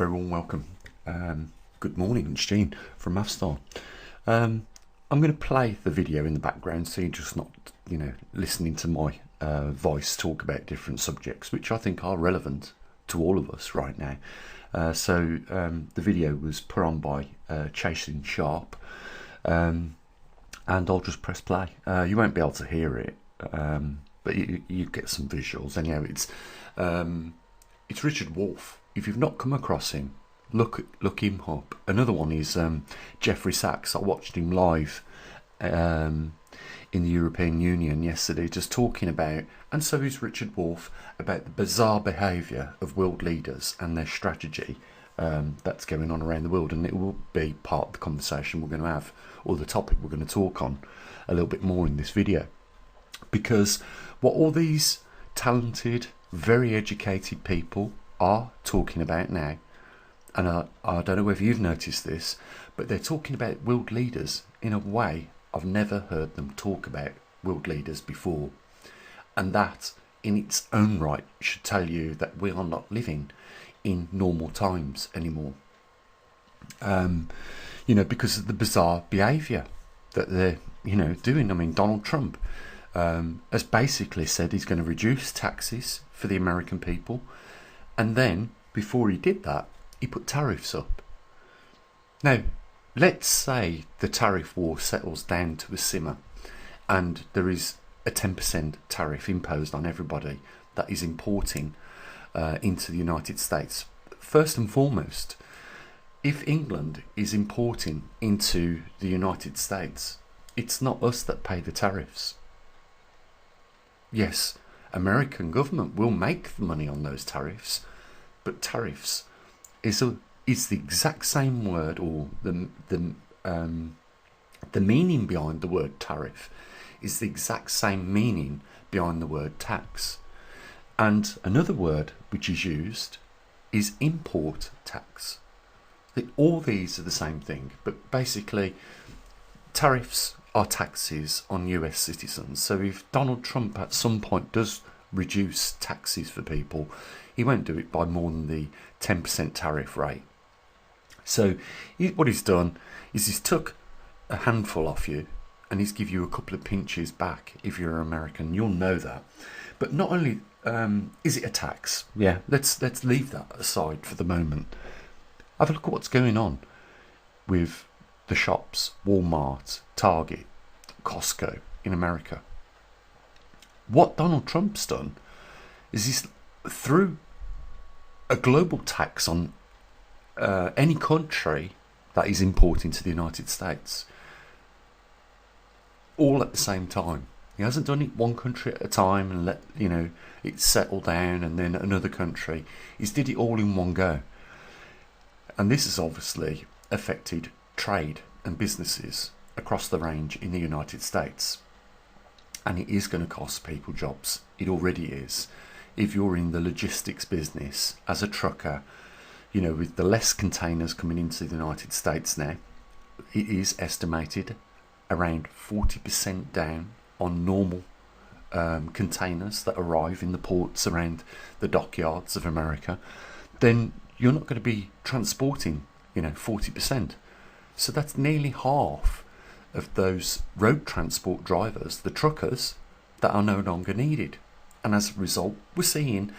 Very warm welcome. Good morning, it's Gene from Mathstyle. I'm going to play the video in the background so you're just not, listening to my voice talk about different subjects, which I think are relevant to all of us right now. The video was put on by Chasing Sharp, and I'll just press play. You won't be able to hear it, but you get some visuals. Anyhow, it's Richard Wolff. If you've not come across him, look him up. Another one is Jeffrey Sachs. I watched him live in the European Union yesterday, just talking about, and so is Richard Wolff, about the bizarre behaviour of world leaders and their strategy that's going on around the world. And it will be part of the conversation we're going to have, or the topic we're going to talk on a little bit more in this video. Because what all these talented, very educated people are talking about now, and I don't know whether you've noticed this, but they're talking about world leaders in a way I've never heard them talk about world leaders before. And that in its own right should tell you that we are not living in normal times anymore. Because of the bizarre behaviour that they're doing. I mean, Donald Trump has basically said he's going to reduce taxes for the American people, and then before he did that, he put tariffs up. Now, let's say the tariff war settles down to a simmer and there is a 10% tariff imposed on everybody that is importing into the United States. First and foremost, if England is importing into the United States, it's not us that pay the tariffs. Yes, American government will make the money on those tariffs, but tariffs is the exact same word, or the meaning behind the word tariff is the exact same meaning behind the word tax. And another word which is used is import tax. All these are the same thing, but basically tariffs are taxes on US citizens. So if Donald Trump at some point does reduce taxes for people, he won't do it by more than the 10% tariff rate. So what he's done is he's took a handful off you and he's give you a couple of pinches back. If you're an American, you'll know that. But not only is it a tax, let's leave that aside for the moment. Have a look at what's going on with the shops, Walmart, Target, Costco in America. What Donald Trump's done is he's threw a global tax on any country that is importing to the United States, all at the same time. He hasn't done it one country at a time and let it settle down and then another country. He's did it all in one go, and this has obviously affected trade and businesses across the range in the United States, and it is going to cost people jobs. It already is. If you're in the logistics business as a trucker, with the less containers coming into the United States now, it is estimated around 40% down on normal containers that arrive in the ports around the dockyards of America, then you're not going to be transporting 40%. So that's nearly half of those road transport drivers, the truckers, that are no longer needed. And as a result, we're seeing,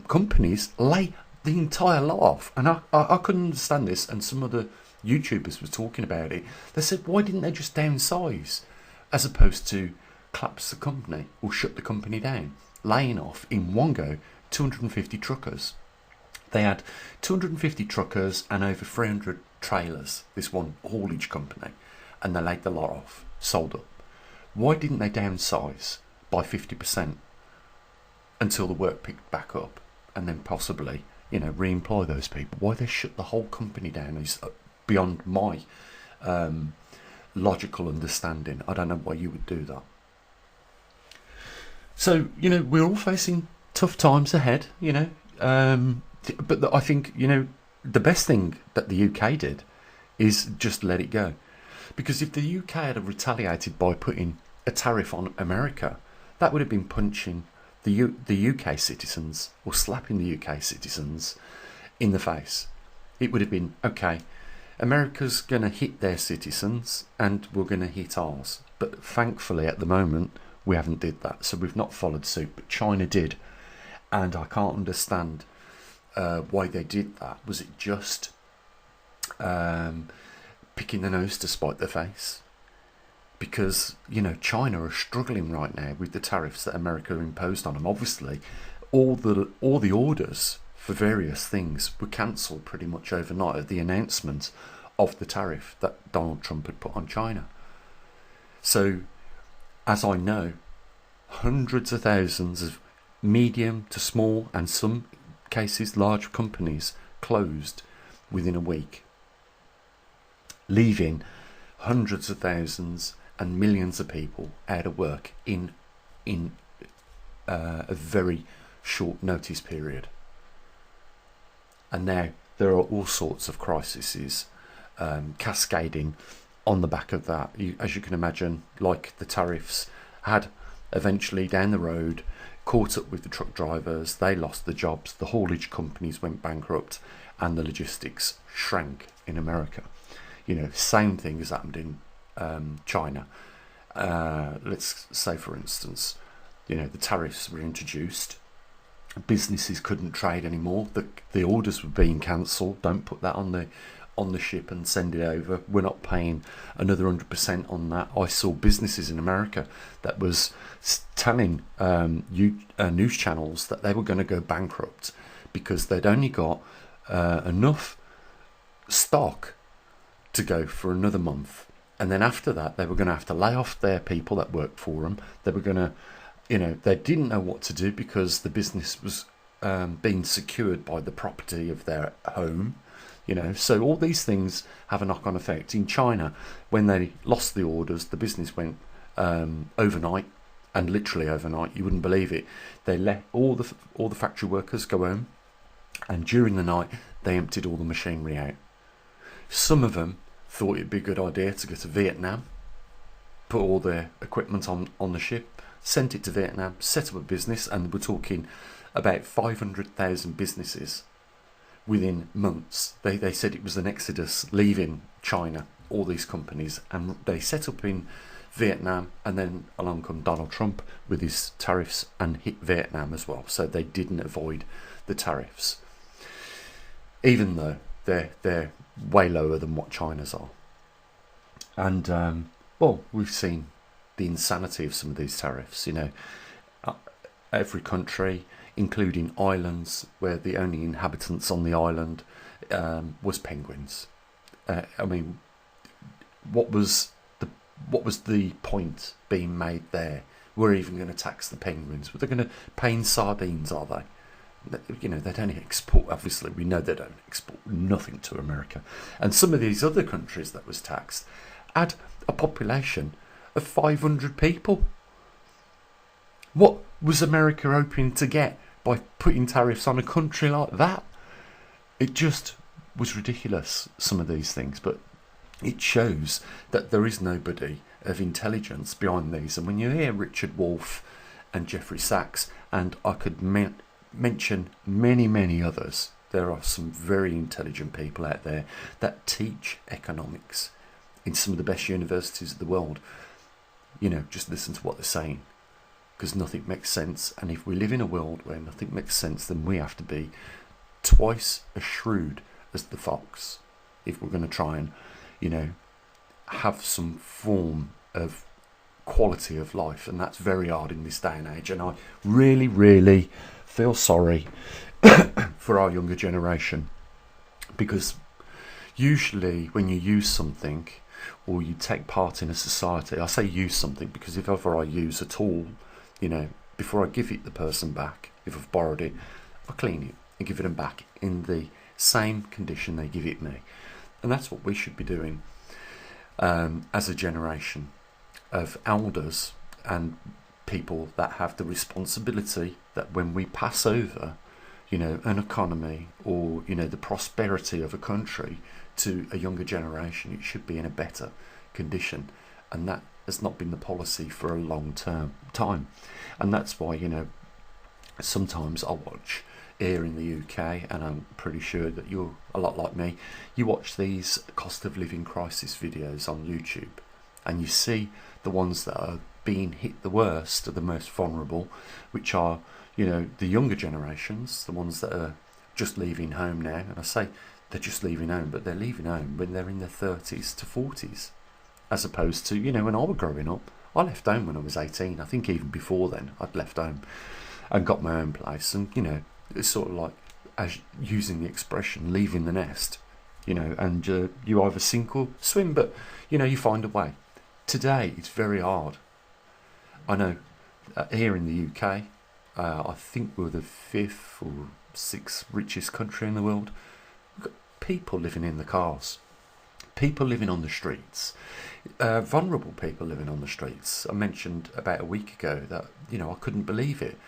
companies lay the entire lot off. And I couldn't understand this, and some of the YouTubers were talking about it. They said, why didn't they just downsize as opposed to collapse the company or shut the company down? Laying off in one go 250 truckers. They had 250 truckers and over 300 trailers, this one haulage company, and they laid the lot off, sold up. Why didn't they downsize by 50% until the work picked back up, and then possibly re-employ those people? Why they shut the whole company down is beyond my logical understanding. I don't know why you would do that. So we're all facing tough times ahead, but I think the best thing that the UK did is just let it go. Because if the UK had retaliated by putting a tariff on America, that would have been punching the UK citizens, or slapping the UK citizens in the face. It would have been, okay, America's going to hit their citizens and we're going to hit ours. But thankfully at the moment we haven't did that, so we've not followed suit, but China did. And I can't understand why they did that. Was it just picking the nose to spite the face? Because, you know, China are struggling right now with the tariffs that America imposed on them. Obviously, all the orders for various things were cancelled pretty much overnight at the announcement of the tariff that Donald Trump had put on China. So, as I know, hundreds of thousands of medium to small and some cases large companies closed within a week, leaving hundreds of thousands and millions of people out of work in a very short notice period. And now there are all sorts of crises cascading on the back of that. As you can imagine, like the tariffs had eventually down the road caught up with the truck drivers. They lost the jobs, the haulage companies went bankrupt, and the logistics shrank in America. You know, same thing has happened in China. Let's say, for instance, you know, the tariffs were introduced. Businesses couldn't trade anymore. The orders were being cancelled. Don't put that on the ship and send it over. We're not paying another 100% on that. I saw businesses in America that was telling news channels that they were going to go bankrupt because they'd only got enough stock to go for another month, and then after that they were going to have to lay off their people that worked for them. They were going to, you know, they didn't know what to do because the business was being secured by the property of their home. You know, so all these things have a knock-on effect. In China, when they lost the orders, the business went overnight, and literally overnight, you wouldn't believe it. They let all the factory workers go home, and during the night they emptied all the machinery out. Some of them thought it'd be a good idea to go to Vietnam, put all their equipment on the ship, sent it to Vietnam, set up a business, and we're talking about 500,000 businesses within months. They said it was an exodus leaving China, all these companies, and they set up in Vietnam, and then along come Donald Trump with his tariffs and hit Vietnam as well. So they didn't avoid the tariffs, even though they're way lower than what China's are. And well, we've seen the insanity of some of these tariffs. You know, every country, including islands, where the only inhabitants on the island was penguins. I mean, what was the point being made there? We're even going to tax the penguins. Were they going to pay in sardines, are they? You know, they don't export, obviously we know they don't export nothing to America. And some of these other countries that was taxed had a population of 500 people. What was America hoping to get by putting tariffs on a country like that? It just was ridiculous, some of these things, but it shows that there is nobody of intelligence behind these. And when you hear Richard Wolff and Jeffrey Sachs, and I could mention many others, there are some very intelligent people out there that teach economics in some of the best universities of the world. You know, just listen to what they're saying, because nothing makes sense. And if we live in a world where nothing makes sense, then we have to be twice as shrewd as the fox if we're going to try and, you know, have some form of quality of life. And that's very hard in this day and age. And I really feel sorry for our younger generation, because usually when you use something or you take part in a society, I say use something because if ever I use a tool, you know, before I give it the person back, if I've borrowed it, I clean it and give it them back in the same condition they give it me. And that's what we should be doing as a generation of elders and people that have the responsibility that when we pass over, you know, an economy or, you know, the prosperity of a country to a younger generation, it should be in a better condition. And that has not been the policy for a long time. And that's why, you know, sometimes I watch here in the UK, and I'm pretty sure that you're a lot like me, you watch these cost of living crisis videos on YouTube, and you see the ones that are being hit the worst, are the most vulnerable, which are, you know, the younger generations, the ones that are just leaving home now. And I say they're just leaving home, but they're leaving home when they're in their 30s to 40s, as opposed to, you know, when I was growing up, I left home when I was 18. I think even before then I'd left home and got my own place, and, you know, it's sort of like, as using the expression, leaving the nest, you know, and you either sink or swim, but, you know, you find a way. Today it's very hard. I know here in the UK, I think we're the 5th or 6th richest country in the world. We've got people living in the cars, people living on the streets, vulnerable people living on the streets. I mentioned about a week ago that, you know, I couldn't believe it,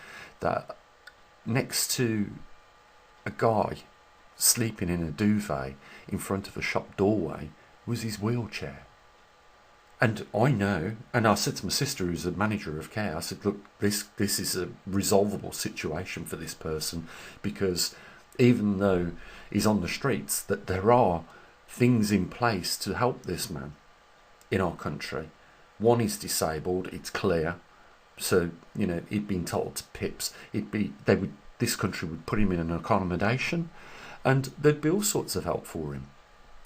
that next to a guy sleeping in a duvet in front of a shop doorway was his wheelchair. And I know, and I said to my sister, who's a manager of care, I said, look, this is a resolvable situation for this person, because even though he's on the streets, that there are things in place to help this man in our country. One, is disabled, it's clear. So, you know, he'd been told to pips, this country would put him in an accommodation, and there'd be all sorts of help for him.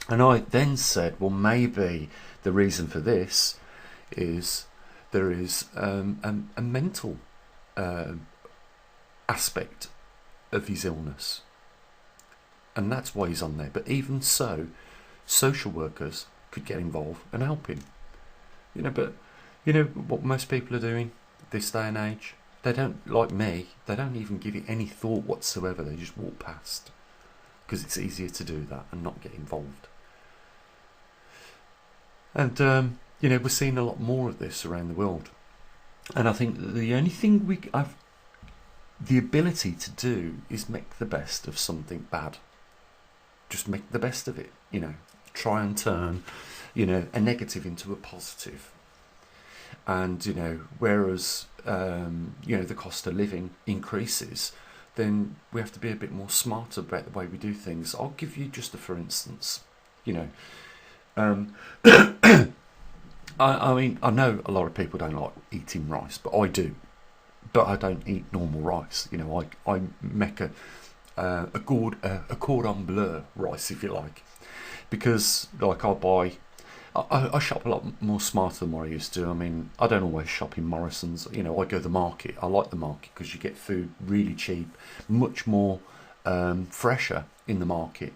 And I then said, well, maybe the reason for this is there is a mental aspect of his illness, and that's why he's on there. But even so, social workers could get involved and help him. You know, but you know what most people are doing this day and age? They don't, like me, they don't even give it any thought whatsoever. They just walk past, because it's easier to do that and not get involved. And, you know, we're seeing a lot more of this around the world. And I think that the only thing we have the ability to do is make the best of something bad. Just make the best of it, you know. Try and turn, you know, a negative into a positive. And, you know, whereas, you know, the cost of living increases, then we have to be a bit more smarter about the way we do things. I'll give you just a for instance, you know. I mean, I know a lot of people don't like eating rice, but I do. But I don't eat normal rice. You know, I make a cordon bleu rice, if you like, because like I shop a lot more smarter than what I used to. I mean, I don't always shop in Morrison's. You know, I go to the market. I like the market because you get food really cheap, much more fresher in the market,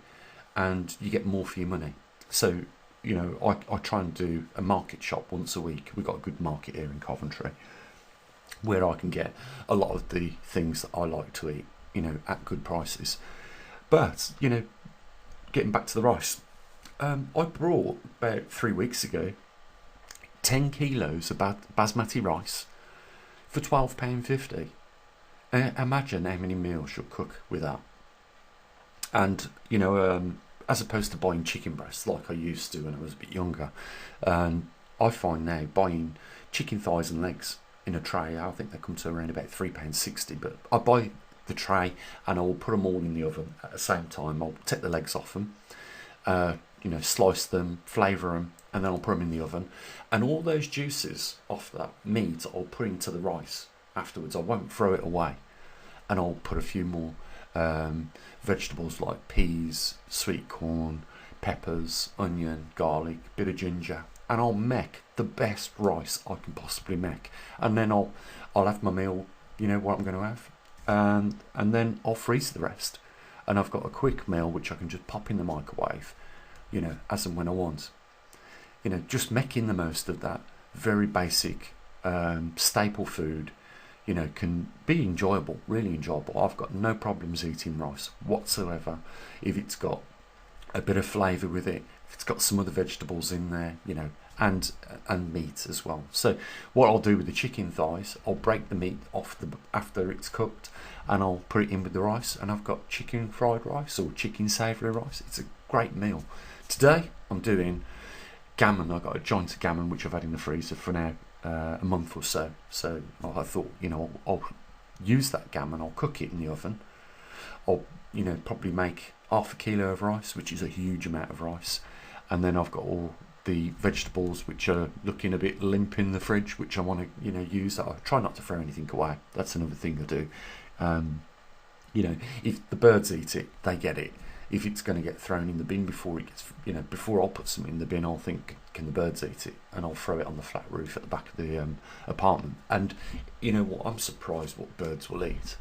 and you get more for your money. So, you know, I try and do a market shop once a week. We've got a good market here in Coventry, where I can get a lot of the things that I like to eat, you know, at good prices. But, you know, getting back to the rice, I brought about 3 weeks ago 10 kilos of basmati rice for £12.50. Imagine how many meals you'll cook with that. And, you know, as opposed to buying chicken breasts like I used to when I was a bit younger, I find now buying chicken thighs and legs in a tray, I think they come to around about £3.60, but I buy the tray and I will put them all in the oven at the same time. I'll take the legs off them, you know, slice them, flavour them, and then I'll put them in the oven, and all those juices off that meat I'll put into the rice afterwards. I won't throw it away, and I'll put a few more vegetables like peas, sweet corn, peppers, onion, garlic, bit of ginger, and I'll make the best rice I can possibly make. And then I'll have my meal, you know, what I'm going to have, and then I'll freeze the rest, and I've got a quick meal which I can just pop in the microwave, you know, as and when I want. You know, just making the most of that very basic staple food, you know, can be enjoyable, really enjoyable. I've got no problems eating rice whatsoever if it's got a bit of flavour with it, if it's got some other vegetables in there, you know, and meat as well. So what I'll do with the chicken thighs, I'll break the meat off after it's cooked, and I'll put it in with the rice, and I've got chicken fried rice or chicken savoury rice. It's a great meal. Today I'm doing gammon. I've got a joint of gammon which I've had in the freezer for now a month or so. So I thought, you know, I'll use that gammon, I'll cook it in the oven, I'll, probably make half a kilo of rice, which is a huge amount of rice. And then I've got all the vegetables which are looking a bit limp in the fridge, which I want to, use. I try not to throw anything away. That's another thing I do. If the birds eat it, they get it. If it's going to get thrown in the bin before it gets, before I'll put something in the bin, I'll think, can the birds eat it? And I'll throw it on the flat roof at the back of the apartment. And you know what? I'm surprised what birds will eat.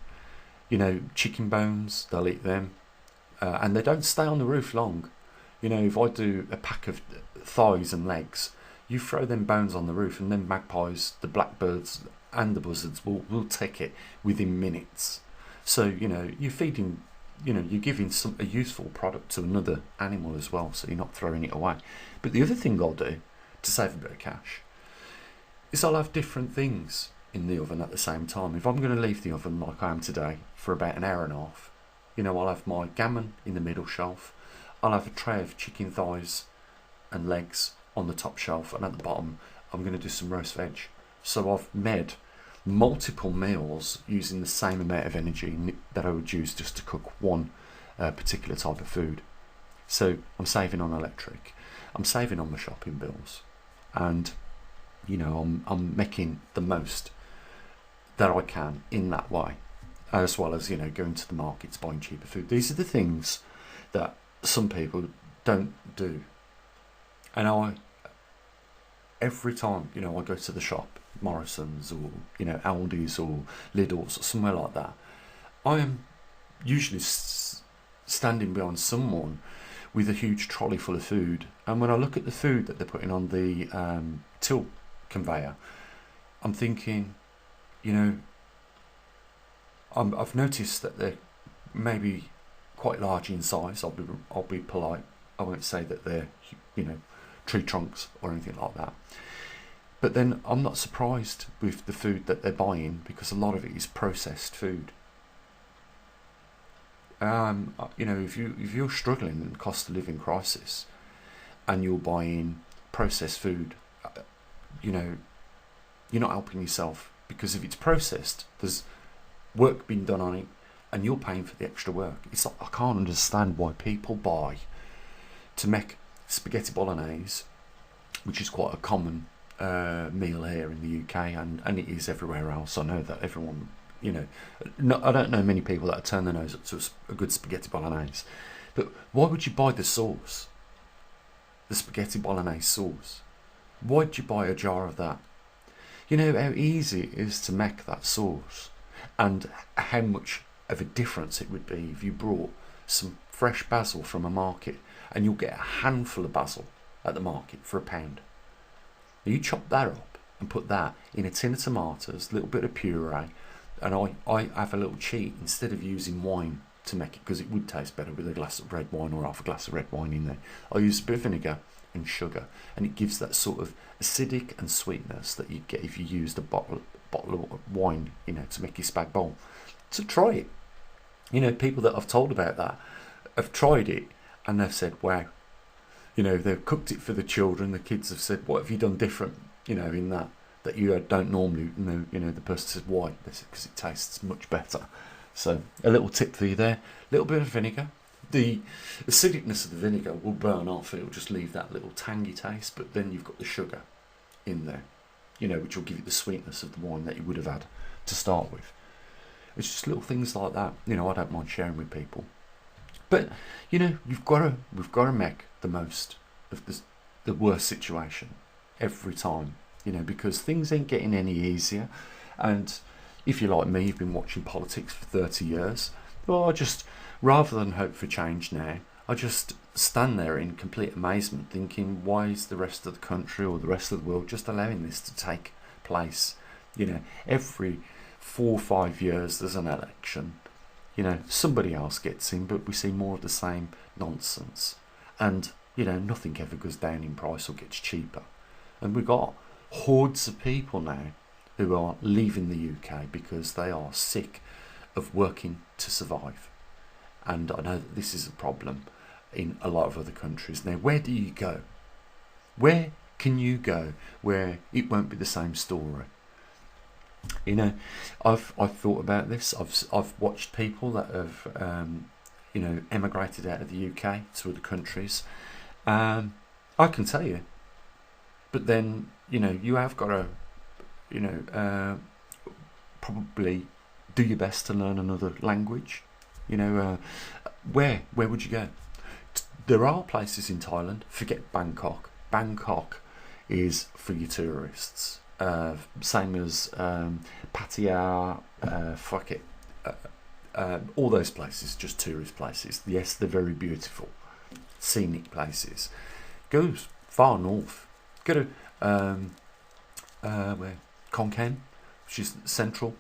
Chicken bones, they'll eat them. And they don't stay on the roof long. If I do a pack of thighs and legs, you throw them bones on the roof, and then magpies, the blackbirds and the buzzards will take it within minutes. So, you're feeding, you're giving a useful product to another animal as well, so you're not throwing it away. But the other thing I'll do to save a bit of cash is I'll have different things in the oven at the same time. If I'm going to leave the oven like I am today for about an hour and a half, I'll have my gammon in the middle shelf, I'll have a tray of chicken thighs and legs on the top shelf, and at the bottom I'm going to do some roast veg. So I've made multiple meals using the same amount of energy that I would use just to cook one particular type of food. So I'm saving on electric, I'm saving on my shopping bills, and I'm making the most that I can in that way, as well as going to the markets, buying cheaper food. These are the things that some people don't do. And every time I go to the shop, Morrison's or Aldi's or Lidl's or somewhere like that, I am usually standing behind someone with a huge trolley full of food, and when I look at the food that they're putting on the till conveyor, I'm thinking, I've noticed that they're maybe quite large in size. I'll be polite. I won't say that they're tree trunks or anything like that. But then I'm not surprised with the food that they're buying, because a lot of it is processed food. If you're struggling in the cost of living crisis and you're buying processed food, you're not helping yourself, because if it's processed, there's work being done on it, and you're paying for the extra work. It's like, I can't understand why people buy to make spaghetti bolognese, which is quite a common meal here in the UK, and it is everywhere else. I know that everyone, I don't know many people that turn their nose up to a good spaghetti bolognese. But why would you buy the sauce? The spaghetti bolognese sauce. Why would you buy a jar of that? You know how easy it is to make that sauce, and how much of a difference it would be if you brought some fresh basil from a market, and you'll get a handful of basil at the market for £1. You chop that up and put that in a tin of tomatoes, a little bit of puree, and I have a little cheat. Instead of using wine to make it, because it would taste better with a glass of red wine or half a glass of red wine in there, I use a bit of vinegar and sugar, and it gives that sort of acidic and sweetness that you'd get if you used a bottle of wine, to make your spag bowl. So try it. People that I've told about that have tried it, and they've said, wow. They've cooked it for the children. The kids have said, what have you done different, in that you don't normally know. The person said, why? They said, because it tastes much better. So a little tip for you there. A little bit of vinegar. The acidicness of the vinegar will burn off. It'll just leave that little tangy taste, but then you've got the sugar in there, which will give you the sweetness of the wine that you would have had to start with. It's just little things like that. I don't mind sharing with people. But we've got to make the most of the worst situation every time. Because things ain't getting any easier. And if you're like me, you've been watching politics for 30 years. Well, I just, rather than hope for change now, I just stand there in complete amazement, thinking, why is the rest of the country or the rest of the world just allowing this to take place? Every 4 or 5 years there's an election. Somebody else gets in, but we see more of the same nonsense. And, nothing ever goes down in price or gets cheaper. And we've got hordes of people now who are leaving the UK because they are sick of working to survive. And I know that this is a problem in a lot of other countries. Now, where do you go? Where can you go where it won't be the same story? You know, I've thought about this. I've watched people that have emigrated out of the UK to other countries. I can tell you, but then you have got to probably do your best to learn another language. Where would you go? There are places in Thailand. Forget Bangkok. Bangkok is for your tourists. Same as Pattaya. Fuck it. All those places, just tourist places. Yes, they're very beautiful, scenic places. Go far north. Go to where? Khon Kaen, which is central.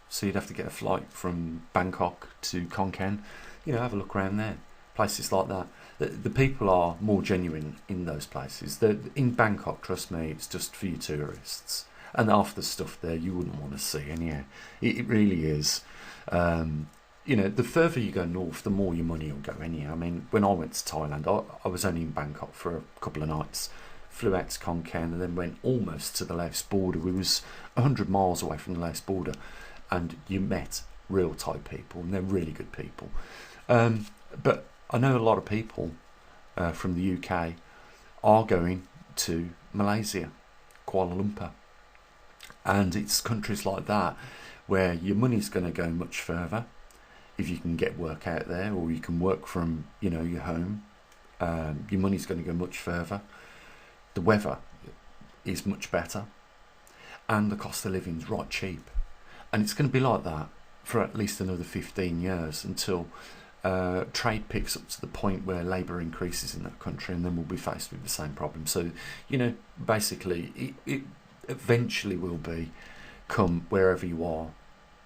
So you'd have to get a flight from Bangkok to Khon Kaen. Have a look around there. Places like that. The people are more genuine in those places. In Bangkok, trust me, it's just for your tourists. And half the stuff there you wouldn't want to see anyhow. It really is. The further you go north, the more your money will go anyhow. I mean, when I went to Thailand, I was only in Bangkok for a couple of nights. Flew out to Khon Kaen and then went almost to the Laos border. We was 100 miles away from the Laos border. And you met real Thai people, and they're really good people. But I know a lot of people from the UK are going to Malaysia, Kuala Lumpur. And it's countries like that where your money's going to go much further if you can get work out there, or you can work from your home. Your money's going to go much further. The weather is much better, and the cost of living is right cheap. And it's going to be like that for at least another 15 years until trade picks up to the point where labour increases in that country, and then we'll be faced with the same problem. So, basically, it eventually will come wherever you are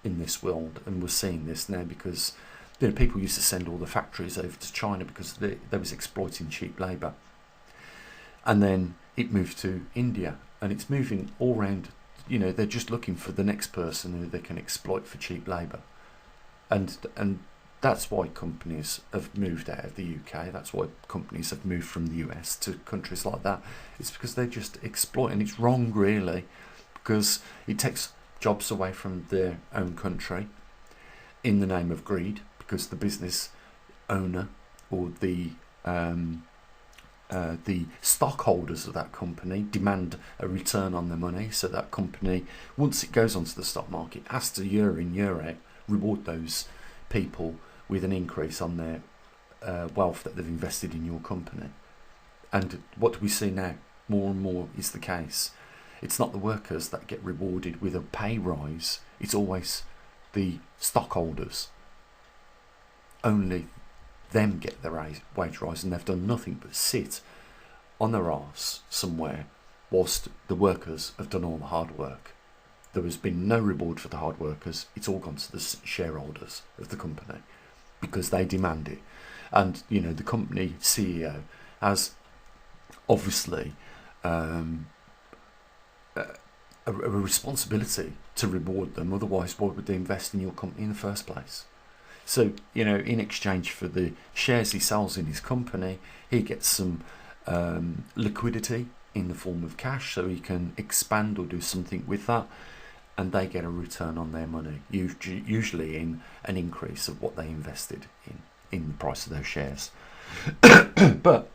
in this world. And we're seeing this now because people used to send all the factories over to China because they was exploiting cheap labour. And then it moved to India, and it's moving all around. They're just looking for the next person who they can exploit for cheap labour, and that's why companies have moved out of the UK. That's why companies have moved from the US to countries like that. It's because they just exploit, and it's wrong, really, because it takes jobs away from their own country in the name of greed, because the business owner or the stockholders of that company demand a return on their money. So that company, once it goes onto the stock market, has to year in, year out reward those people with an increase on their wealth that they've invested in your company. And what do we see now? More and more is the case. It's not the workers that get rewarded with a pay rise. It's always the stockholders. Only them get their wage rise, and they've done nothing but sit on their arse somewhere whilst the workers have done all the hard work. There has been no reward for the hard workers. It's all gone to the shareholders of the company because they demand it. And the company CEO has obviously a responsibility to reward them. Otherwise, why would they invest in your company in the first place? So, in exchange for the shares he sells in his company, he gets some liquidity in the form of cash, so he can expand or do something with that, and they get a return on their money, usually in an increase of what they invested in the price of those shares. But,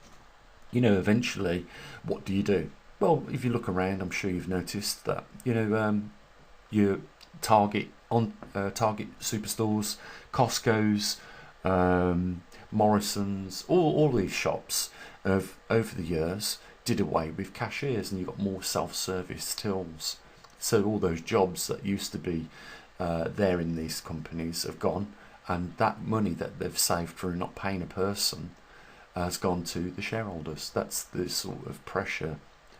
eventually, what do? Well, if you look around, I'm sure you've noticed that, your Target superstores, Costco's, Morrison's, all these shops have over the years did away with cashiers, and you've got more self-service tills. So all those jobs that used to be there in these companies have gone, and that money that they've saved for not paying a person has gone to the shareholders. That's the sort of pressure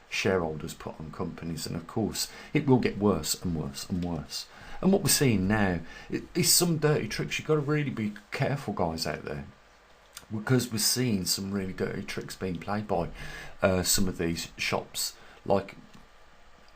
shareholders put on companies, and of course it will get worse and worse and worse. And what we're seeing now is some dirty tricks. You've got to really be careful, guys, out there, because we're seeing some really dirty tricks being played by some of these shops. Like,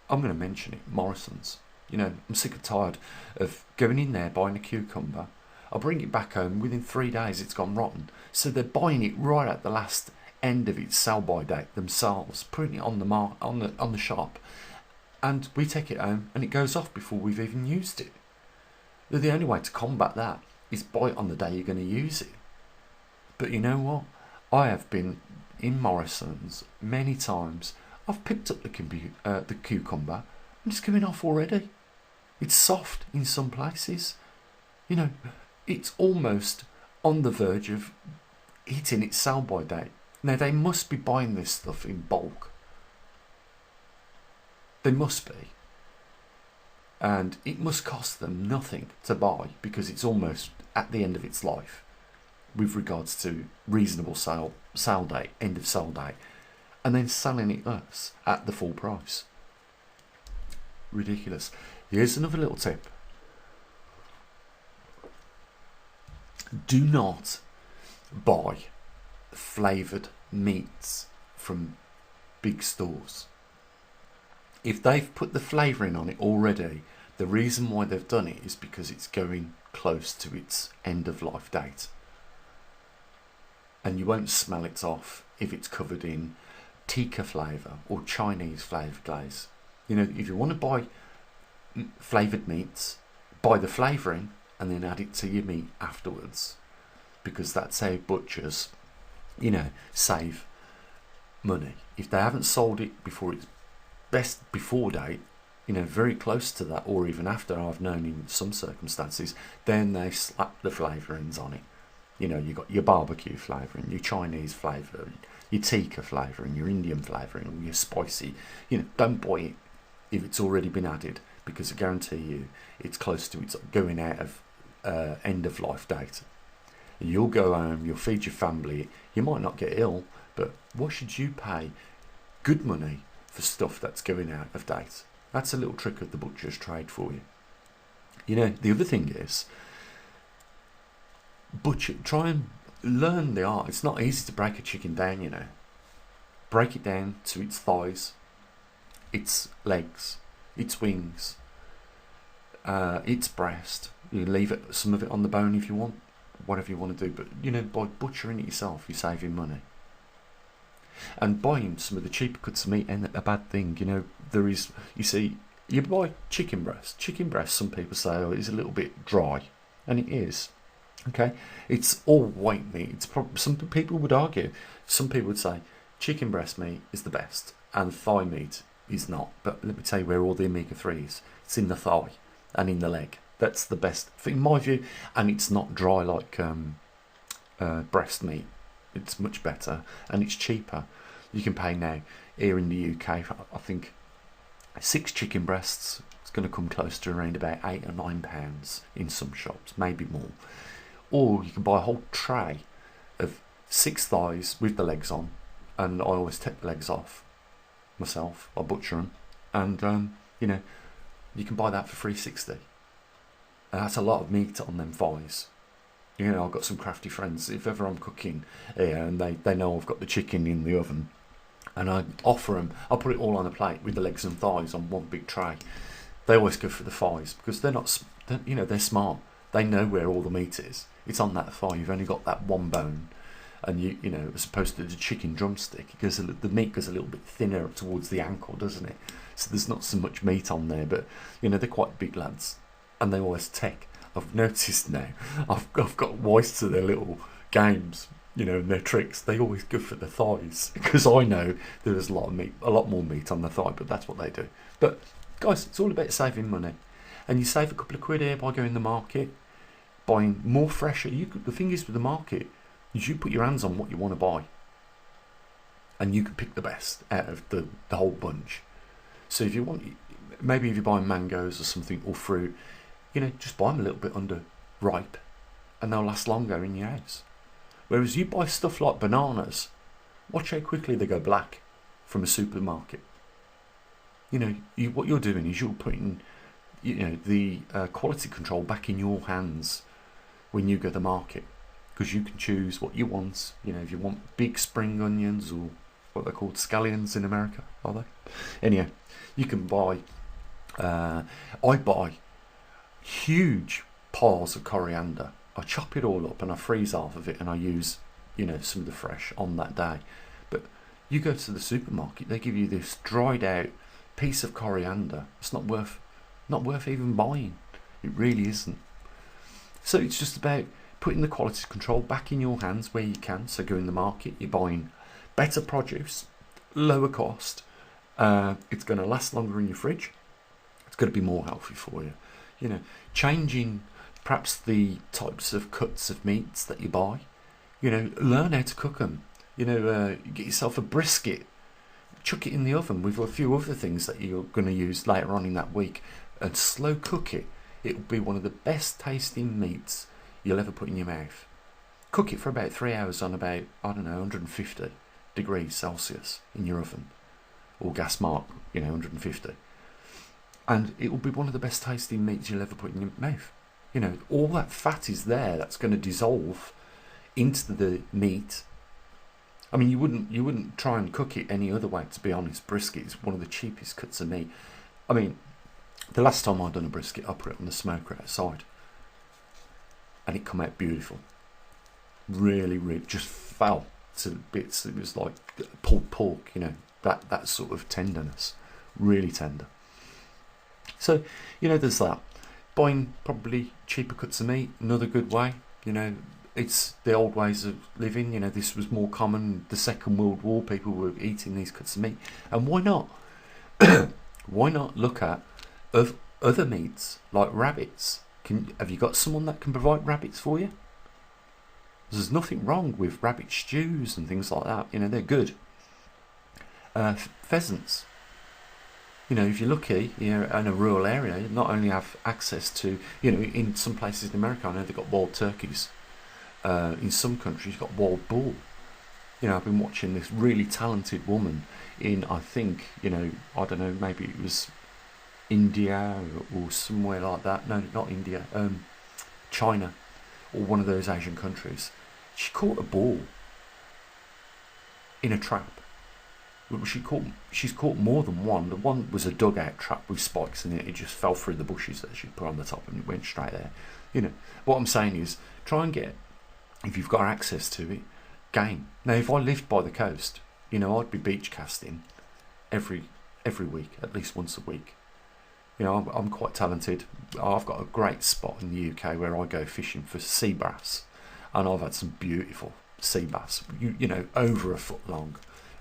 I'm going to mention it, Morrison's. I'm sick and tired of going in there, buying a cucumber. I'll bring it back home. Within 3 days, it's gone rotten. So they're buying it right at the last end of its sell-by date themselves, putting it on the shop, and we take it home and it goes off before we've even used it. The only way to combat that is buy it on the day you're going to use it. But you know what? I have been in Morrison's many times. I've picked up the cucumber and it's coming off already. It's soft in some places. You know, it's almost on the verge of hitting its sell-by date. Now, they must be buying this stuff in bulk. They must be. And it must cost them nothing to buy because it's almost at the end of its life with regards to reasonable sale date, end of sale date, and then selling it us at the full price. Ridiculous. Here's another little tip. Do not buy flavoured meats from big stores. If they've put the flavouring on it already, the reason why they've done it is because it's going close to its end of life date. And you won't smell it off if it's covered in tikka flavour or Chinese flavour glaze. You know, if you want to buy flavoured meats, buy the flavouring and then add it to your meat afterwards, because that's how butchers, you know, save money. If they haven't sold it before its best before date, you know, very close to that, or even after, I've known in some circumstances, then they slap the flavourings on it. You know, you got your barbecue flavouring, your Chinese flavour, your tikka flavouring, your Indian flavouring, your spicy. You know, don't buy it if it's already been added, because I guarantee you it's close to its going out of end of life date. You'll go home, you'll feed your family, you might not get ill, but why should you pay good money for stuff that's going out of date? That's a little trick of the butcher's trade for you. You know, the other thing is, try and learn the art. It's not easy to break a chicken down, you know. Break it down to its thighs, its legs, its wings, its breast. You leave some of it on the bone if you want, whatever you want to do. But, you know, by butchering it yourself, you're saving money. And buying some of the cheaper cuts of meat ain't a bad thing. You know, there is, you see, you buy chicken breast. Chicken breast, some people say, oh, it's a little bit dry. And it is. Okay? It's all white meat. It's some people would argue. Some people would say chicken breast meat is the best and thigh meat is not. But let me tell you where all the omega-3 is. It's in the thigh and in the leg. That's the best, in my view. And it's not dry like breast meat. It's much better and it's cheaper. You can pay now here in the UK, I think 6 chicken breasts, it's going to come close to around about £8 or £9 in some shops, maybe more. Or you can buy a whole tray of 6 thighs with the legs on, and I always take the legs off myself. I butcher them, and you know, you can buy that for £3.60, and that's a lot of meat on them thighs. You know, I've got some crafty friends. If ever I'm cooking here and they know I've got the chicken in the oven, and I offer them, I'll put it all on a plate with the legs and thighs on one big tray. They always go for the thighs because they're smart. They know where all the meat is. It's on that thigh. You've only got that one bone, and you know, as opposed to the chicken drumstick, because the meat goes a little bit thinner towards the ankle, doesn't it? So there's not so much meat on there, but you know, they're quite big lads, and they always take. I've noticed now, I've got wise to their little games, you know, and their tricks. They always go for the thighs because I know there's a lot more meat on the thigh, but that's what they do. But guys, it's all about saving money, and you save a couple of quid here by going to the market, buying more fresher. The thing is with the market is you put your hands on what you want to buy, and you can pick the best out of the whole bunch. So if you want, maybe if you're buying mangoes or something, or fruit, you know, just buy them a little bit under ripe and they'll last longer in your house. Whereas you buy stuff like bananas, watch how quickly they go black from a supermarket. You know, what you're doing is you're putting, you know, the quality control back in your hands when you go to the market, because you can choose what you want. You know, if you want big spring onions, or what they're called, scallions in America, are they? Anyhow, you can buy, I buy huge piles of coriander. I chop it all up and I freeze half of it, and I use, you know, some of the fresh on that day. But you go to the supermarket, they give you this dried out piece of coriander, it's not worth even buying. It really isn't. So it's just about putting the quality control back in your hands where you can. So go in the market, you're buying better produce, lower cost. It's going to last longer in your fridge. It's going to be more healthy for you. You know, changing perhaps the types of cuts of meats that you buy. You know, learn how to cook them. You know, get yourself a brisket, chuck it in the oven with a few other things that you're going to use later on in that week, and slow cook it. It'll be one of the best tasting meats you'll ever put in your mouth. Cook it for about 3 hours on about, 150 degrees Celsius in your oven, or gas mark, 150. And it will be one of the best tasting meats you'll ever put in your mouth. You know, all that fat is there that's going to dissolve into the meat. I mean, you wouldn't try and cook it any other way, to be honest. Brisket is one of the cheapest cuts of meat. I mean, the last time I'd done a brisket, I put it on the smoker outside, and it come out beautiful. Really, just fell to bits. It was like pulled pork, that sort of tenderness, really tender. So, there's that. Buying probably cheaper cuts of meat, another good way. It's the old ways of living. This was more common. The Second World War, people were eating these cuts of meat, and why not? Why not look at other meats like rabbits? Have you got someone that can provide rabbits for you? There's nothing wrong with rabbit stews and things like that. They're good. Pheasants. If you're lucky, in a rural area, you not only have access to, in some places in America, I know they've got wild turkeys. In some countries, you've got wild boar. I've been watching this really talented woman in, I think, I don't know, maybe it was India or somewhere like that. No, not India. China or one of those Asian countries. She caught a boar in a trap. She's caught more than one. The one was a dugout trap with spikes in it. It just fell through the bushes that she put on the top and it went straight there. What I'm saying is, try and get, if you've got access to it, game. Now, if I lived by the coast, I'd be beach casting every week, at least once a week. I'm quite talented. I've got a great spot in the UK where I go fishing for sea bass, and I've had some beautiful sea bass, over a foot long.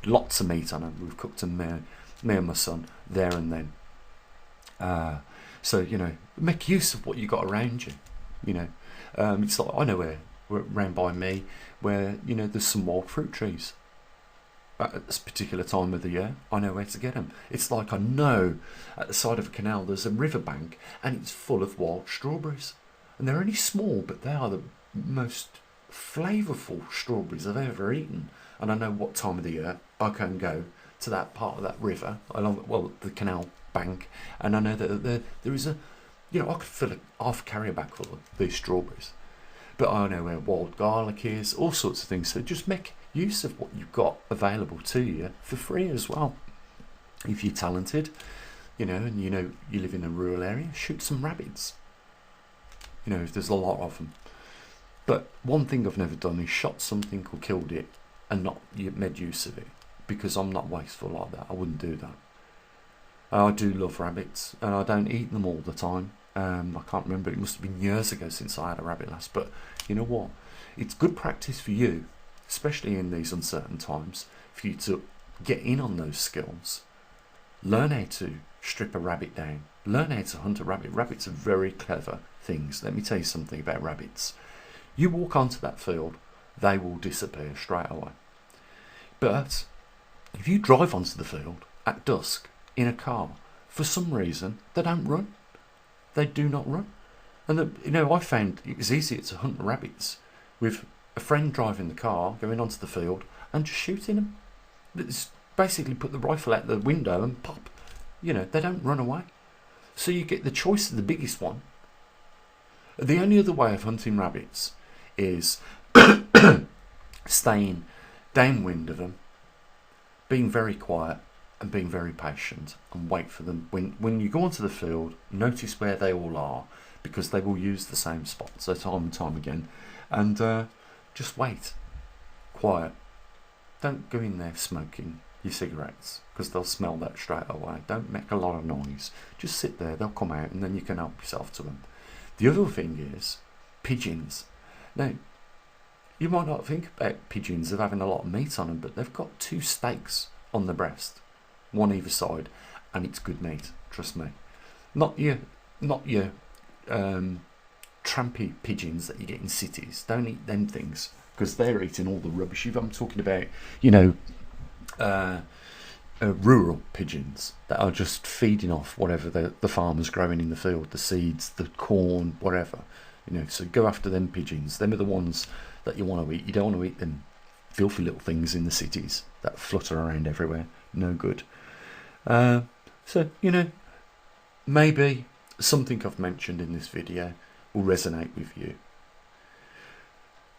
Lots of meat on them. We've cooked them, me and my son, there and then. So, make use of what you got around you. It's like, I know where round by me where, there's some wild fruit trees. At this particular time of the year, I know where to get them. It's like I know at the side of a canal there's a riverbank and it's full of wild strawberries. And they're only small, but they are the most flavourful strawberries I've ever eaten. And I know what time of the year I can go to that part of that river, the canal bank, and I know that there is I could fill a half carrier bag full of these strawberries. But I know where wild garlic is, all sorts of things. So just make use of what you've got available to you for free as well. If you're talented, and you live in a rural area, shoot some rabbits. If there's a lot of them. But one thing I've never done is shot something or killed it and not made use of it, because I'm not wasteful like that. I wouldn't do that. I do love rabbits, and I don't eat them all the time. I can't remember, it must have been years ago since I had a rabbit last, but you know what? It's good practice for you, especially in these uncertain times, for you to get in on those skills. Learn how to strip a rabbit down. Learn how to hunt a rabbit. Rabbits are very clever things. Let me tell you something about rabbits. You walk onto that field, they will disappear straight away. But if you drive onto the field at dusk in a car, for some reason, they don't run. They do not run. And I found it was easier to hunt rabbits with a friend driving the car, going onto the field and just shooting them. It's basically put the rifle out the window and pop. They don't run away. So you get the choice of the biggest one. The only other way of hunting rabbits is staying downwind of them, being very quiet and being very patient, and wait for them. When you go onto the field, notice where they all are, because they will use the same spots time and time again, and just wait. Quiet. Don't go in there smoking. your cigarettes, because they'll smell that straight away. Don't make a lot of noise. Just sit there, they'll come out, and then you can help yourself to them. The other thing is pigeons. Now, you might not think about pigeons as having a lot of meat on them, but they've got 2 steaks on the breast, one either side, and it's good meat, trust me. Not your trampy pigeons that you get in cities. Don't eat them things, because they're eating all the rubbish. I'm talking about, rural pigeons that are just feeding off whatever the farmer's growing in the field, the seeds, the corn, whatever. So go after them pigeons. Them are the ones that you want to eat. You don't want to eat them filthy little things in the cities that flutter around everywhere. No good. So, maybe something I've mentioned in this video will resonate with you.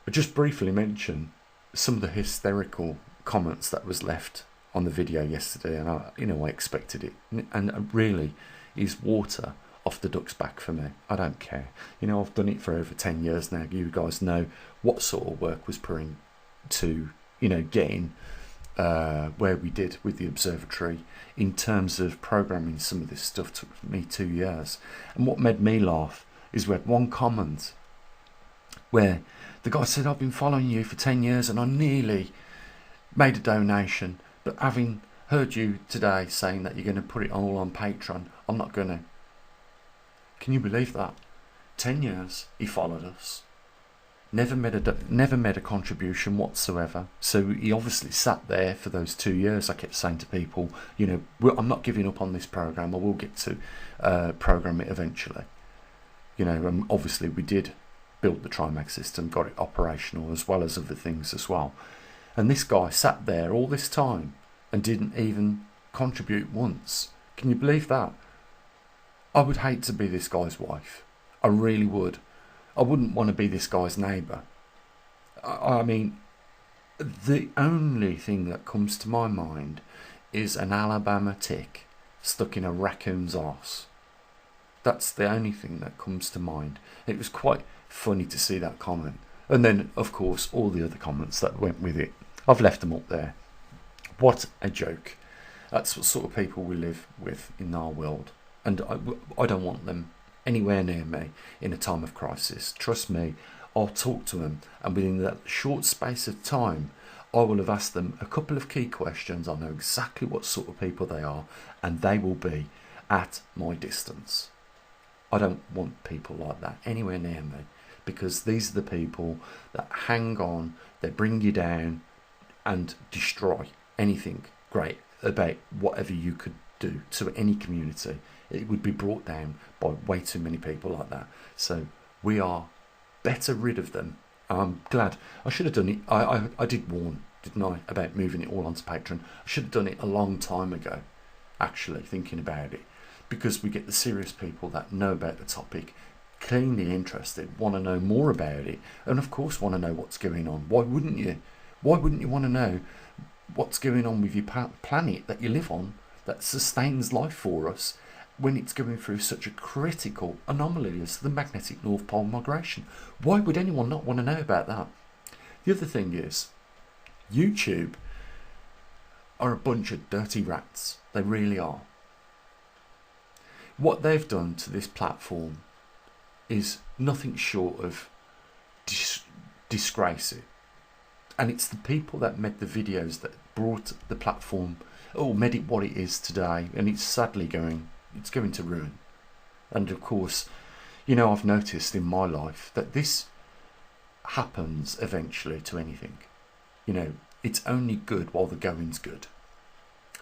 I just briefly mention some of the hysterical comments that was left on the video yesterday, and I expected it, and it really is water off the duck's back for me. I don't care. I've done it for over 10 years now. You guys know what sort of work was put into getting where we did with the observatory. In terms of programming some of this stuff took me 2 years, and what made me laugh is we had one comment where the guy said, I've been following you for 10 years and I nearly made a donation, but having heard you today saying that you're going to put it all on Patreon, I'm not going to. Can you believe that? 10 years he followed us, never made a contribution whatsoever. So he obviously sat there for those 2 years. I kept saying to people, I'm not giving up on this program. I will get to program it eventually. And obviously we did build the Trimax system, got it operational, as well as other things as well. And this guy sat there all this time and didn't even contribute once. Can you believe that? I would hate to be this guy's wife. I really would. I wouldn't want to be this guy's neighbour. I mean, the only thing that comes to my mind is an Alabama tick stuck in a raccoon's arse. That's the only thing that comes to mind. It was quite funny to see that comment. And then, of course, all the other comments that went with it. I've left them up there. What a joke. That's what sort of people we live with in our world. And I don't want them anywhere near me in a time of crisis. Trust me, I'll talk to them, and within that short space of time I will have asked them a couple of key questions. I know exactly what sort of people they are, and they will be at my distance. I don't want people like that anywhere near me, because these are the people that hang on, they bring you down and destroy anything great about whatever you could do to any community. It would be brought down by way too many people like that. So we are better rid of them. I'm glad. I should have done it. I did warn, didn't I, about moving it all onto Patreon. I should have done it a long time ago, actually, thinking about it, because we get the serious people that know about the topic, keenly interested, want to know more about it, and of course want to know what's going on. Why wouldn't you? Why wouldn't you want to know what's going on with your planet that you live on, that sustains life for us, when it's going through such a critical anomaly as the magnetic North Pole migration? Why would anyone not want to know about that? The other thing is, YouTube are a bunch of dirty rats. They really are. What they've done to this platform is nothing short of disgrace it. And it's the people that made the videos that brought the platform, made it what it is today, and it's sadly going to ruin. And of course, I've noticed in my life that this happens eventually to anything. It's only good while the going's good,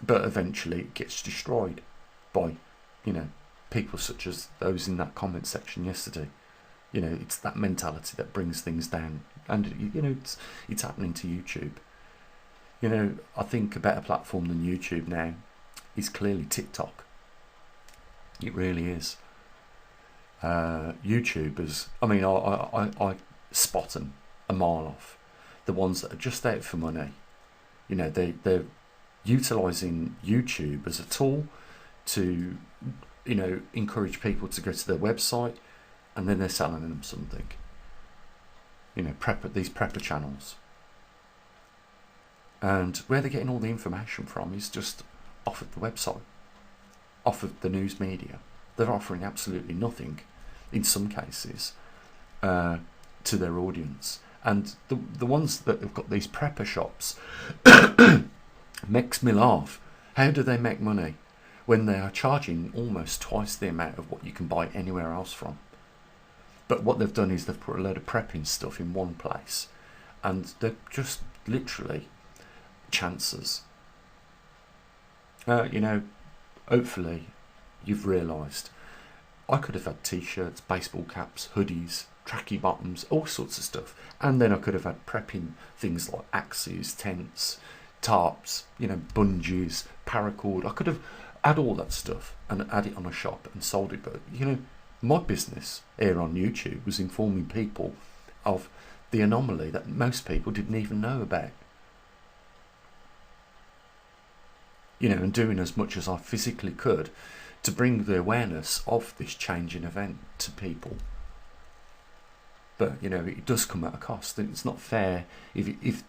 but eventually it gets destroyed by, people such as those in that comment section yesterday. It's that mentality that brings things down, and it's happening to YouTube. I think a better platform than YouTube now is clearly TikTok. It really is. YouTubers, I spot them a mile off. The ones that are just out for money. They're utilising YouTube as a tool to, encourage people to go to their website, and then they're selling them something. These prepper channels. And where they're getting all the information from is just off of the website, off of the news media. They're offering absolutely nothing, in some cases, to their audience. And the ones that have got these prepper shops makes me laugh. How do they make money when they are charging almost twice the amount of what you can buy anywhere else from? But what they've done is they've put a load of prepping stuff in one place, and they're just literally chances. You know, hopefully you've realised I could have had t-shirts, baseball caps, hoodies, tracky bottoms, all sorts of stuff, and then I could have had prepping things like axes, tents, tarps, you know, bungees, paracord. I could have had all that stuff and had it on a shop and sold it. But you know, my business here on YouTube was informing people of the anomaly that most people didn't even know about. You know, and doing as much as I physically could to bring the awareness of this changing event to people. But you know, it does come at a cost, and it's not fair if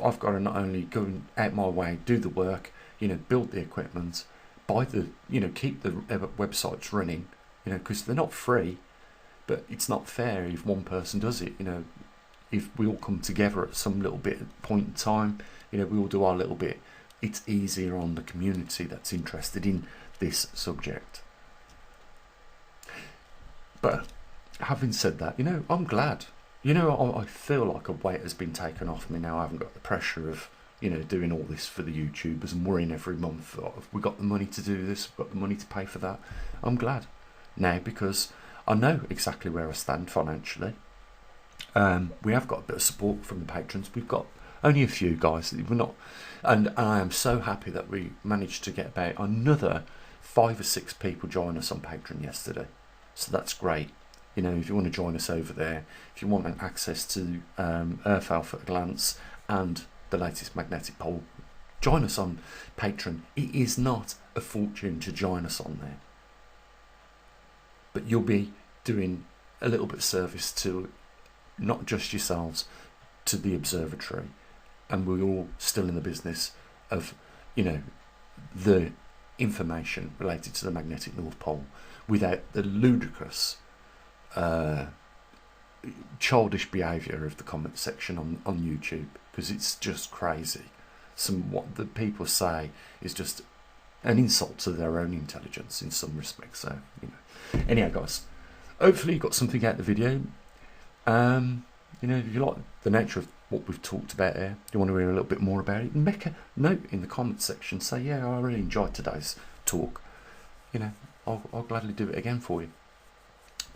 I've got to not only go out my way, do the work, you know, build the equipment, buy the, you know, keep the websites running, you know, because they're not free. But it's not fair if one person does it. You know, if we all come together at some little bit point in time, you know, we all do our little bit. It's easier on the community that's interested in this subject. But having said that, you know, I'm glad. You know, I feel like a weight has been taken off me now. I haven't got the pressure of, you know, doing all this for the YouTubers and worrying every month, oh, have we got the money to do this, we've got the money to pay for that. I'm glad now because I know exactly where I stand financially. We have got a bit of support from the patrons. We've got only a few guys. We're not, and I am so happy that we managed to get about another 5 or 6 people join us on Patreon yesterday. So that's great. You know, if you want to join us over there, if you want access to Earth Alpha at a glance and the latest magnetic pole, join us on Patreon. It is not a fortune to join us on there, but you'll be doing a little bit of service to not just yourselves, to the observatory, and we're all still in the business of, you know, the information related to the magnetic North Pole without the ludicrous childish behaviour of the comment section on YouTube, because it's just crazy. What the people say is just an insult to their own intelligence in some respects. So, you know, anyhow guys, hopefully you got something out of the video. You know, if you like the nature of what we've talked about here, you want to hear a little bit more about it, make a note in the comment section, say, yeah, I really enjoyed today's talk. You know, I'll gladly do it again for you.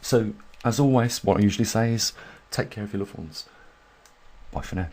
So, as always, what I usually say is, take care of your loved ones. Bye for now.